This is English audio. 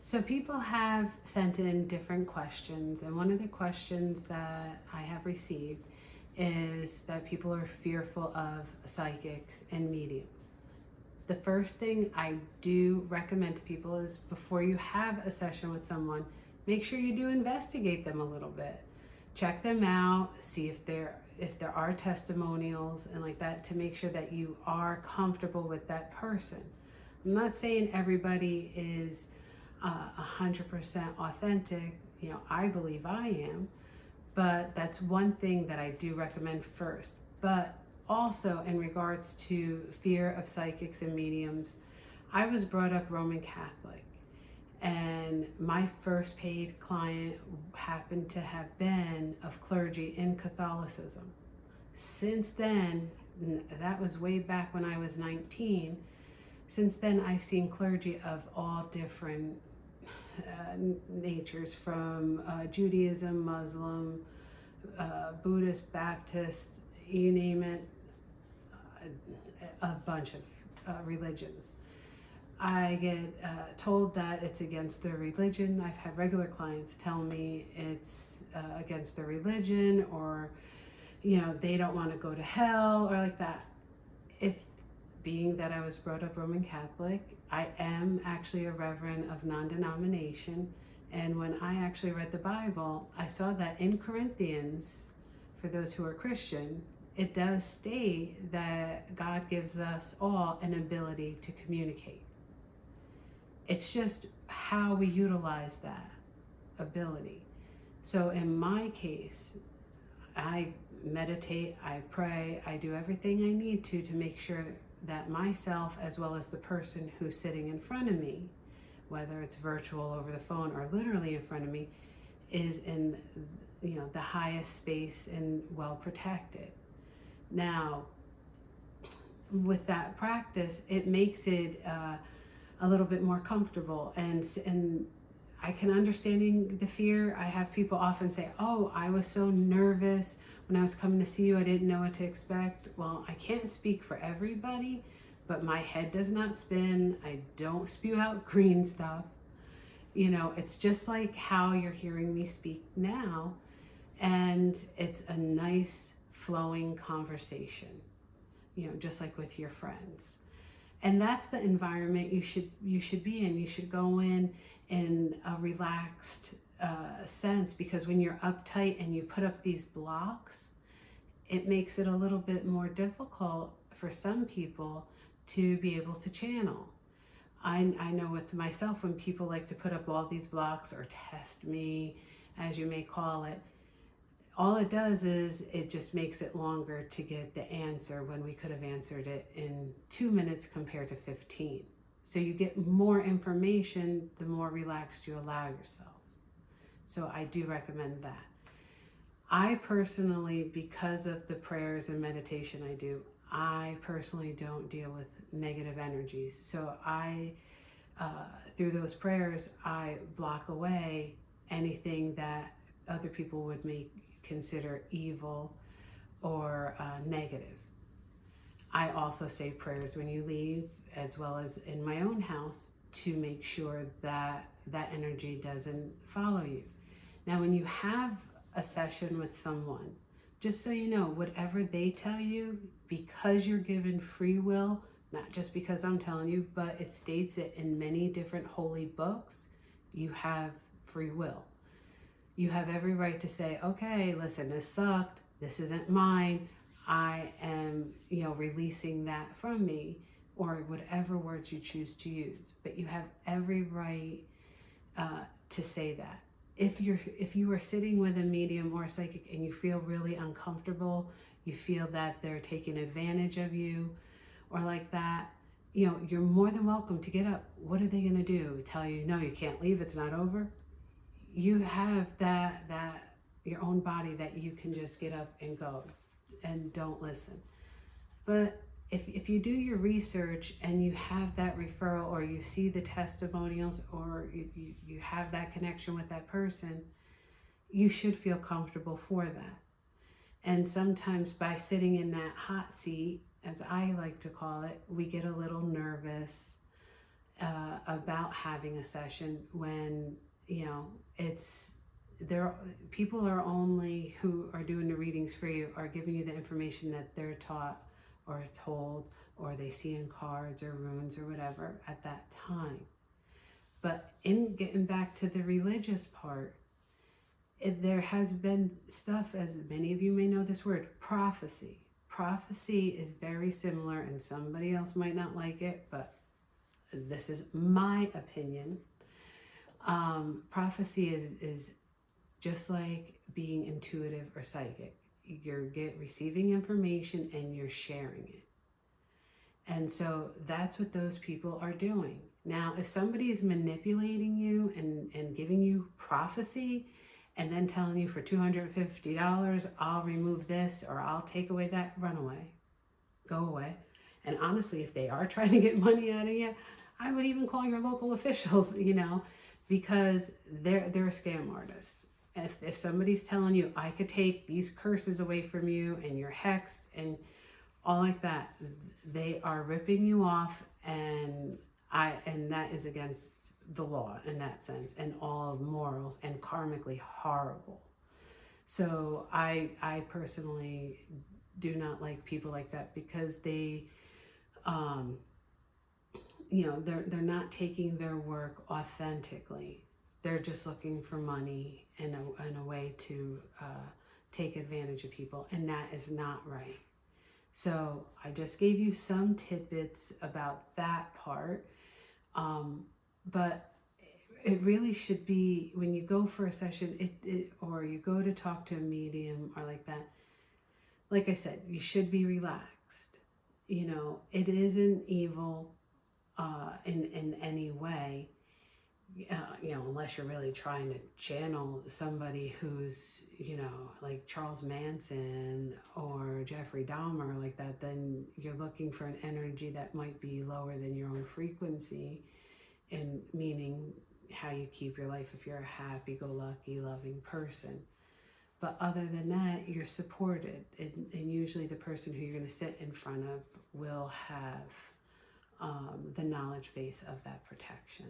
So people have sent in different questions, and one of the questions that I have received is that people are fearful of psychics and mediums. The first thing I do recommend to people is before you have a session with someone, make sure you do investigate them a little bit. Check them out, see if there are testimonials and like that, to make sure that you are comfortable with that person. I'm not saying everybody is 100% authentic. I believe I am, but that's one thing that I do recommend first. But also, in regards to fear of psychics and mediums, I was brought up Roman Catholic, and my first paid client happened to have been of clergy in Catholicism. Since then, that was way back when I was 19, since then I've seen clergy of all different natures, from Judaism, Muslim, Buddhist, Baptist, you name it, a bunch of religions. I get told that it's against their religion. I've had regular clients tell me it's against their religion, or they don't want to go to hell, or like that. If being that I was brought up Roman Catholic, I am actually a reverend of non-denomination, and when I actually read the Bible, I saw that in Corinthians, for those who are Christian, it does state that God gives us all an ability to communicate. It's just how we utilize that ability. So in my case, I meditate, I pray, I do everything I need to make sure that myself, as well as the person who's sitting in front of me, whether it's virtual, over the phone, or literally in front of me, is in the highest space and well protected. Now, with that practice, it makes it a little bit more comfortable, and I can understand the fear. I have people often say, "Oh, I was so nervous when I was coming to see you. I didn't know what to expect." Well, I can't speak for everybody, but my head does not spin. I don't spew out green stuff. It's just like how you're hearing me speak now, and it's a nice flowing conversation, just like with your friends. And that's the environment you should be in. You should go in a relaxed sense, because when you're uptight and you put up these blocks, it makes it a little bit more difficult for some people to be able to channel. I know with myself, when people like to put up all these blocks or test me, as you may call it, all it does is it just makes it longer to get the answer, when we could have answered it in 2 minutes compared to 15. So you get more information the more relaxed you allow yourself. So I do recommend that. I personally, because of the prayers and meditation I personally don't deal with negative energies. So through those prayers, I block away anything that other people would consider evil or negative. I also say prayers when you leave, as well as in my own house, to make sure that that energy doesn't follow you. Now, when you have a session with someone, just so you know, whatever they tell you, because you're given free will, not just because I'm telling you, but it states it in many different holy books, you have free will. You have every right to say, okay, listen, this sucked. This isn't mine. I am, releasing that from me, or whatever words you choose to use. But you have every right to say that. If you are sitting with a medium or a psychic and you feel really uncomfortable, you feel that they're taking advantage of you, or like that, you're more than welcome to get up. What are they going to do? Tell you, no, you can't leave. It's not over. You have that your own body that you can just get up and go, and don't listen. But if you do your research and you have that referral, or you see the testimonials, or you have that connection with that person, you should feel comfortable for that. And sometimes by sitting in that hot seat, as I like to call it, we get a little nervous, about having a session when, you know, it's there. People are only who are doing the readings for you are giving you the information that they're taught or told or they see in cards or runes or whatever at that time. But in getting back to the religious part, there has been stuff, as many of you may know this word, prophecy. Prophecy is very similar, and somebody else might not like it, but this is my opinion. Prophecy is just like being intuitive or psychic. You're receiving information and you're sharing it. And so that's what those people are doing. Now, if somebody is manipulating you and giving you prophecy and then telling you for $250, I'll remove this or I'll take away that, run away, go away. And honestly, if they are trying to get money out of you, I would even call your local officials, you know, because they're a scam artist. If somebody's telling you, I could take these curses away from you and you're hexed and all like that, they are ripping you off, and that is against the law in that sense, and all morals, and karmically horrible. So I personally do not like people like that, because they you know, they're not taking their work authentically. They're just looking for money and a way to take advantage of people, and that is not right. So I just gave you some tidbits about that part, but it really should be, when you go for a session, or you go to talk to a medium or like that, like I said, you should be relaxed. You know, it isn't evil in any way. You know, unless you're really trying to channel somebody who's, you know, like Charles Manson or Jeffrey Dahmer, like that, then you're looking for an energy that might be lower than your own frequency, and meaning how you keep your life if you're a happy-go-lucky, loving person. But other than that, you're supported, and usually the person who you're going to sit in front of will have the knowledge base of that protection.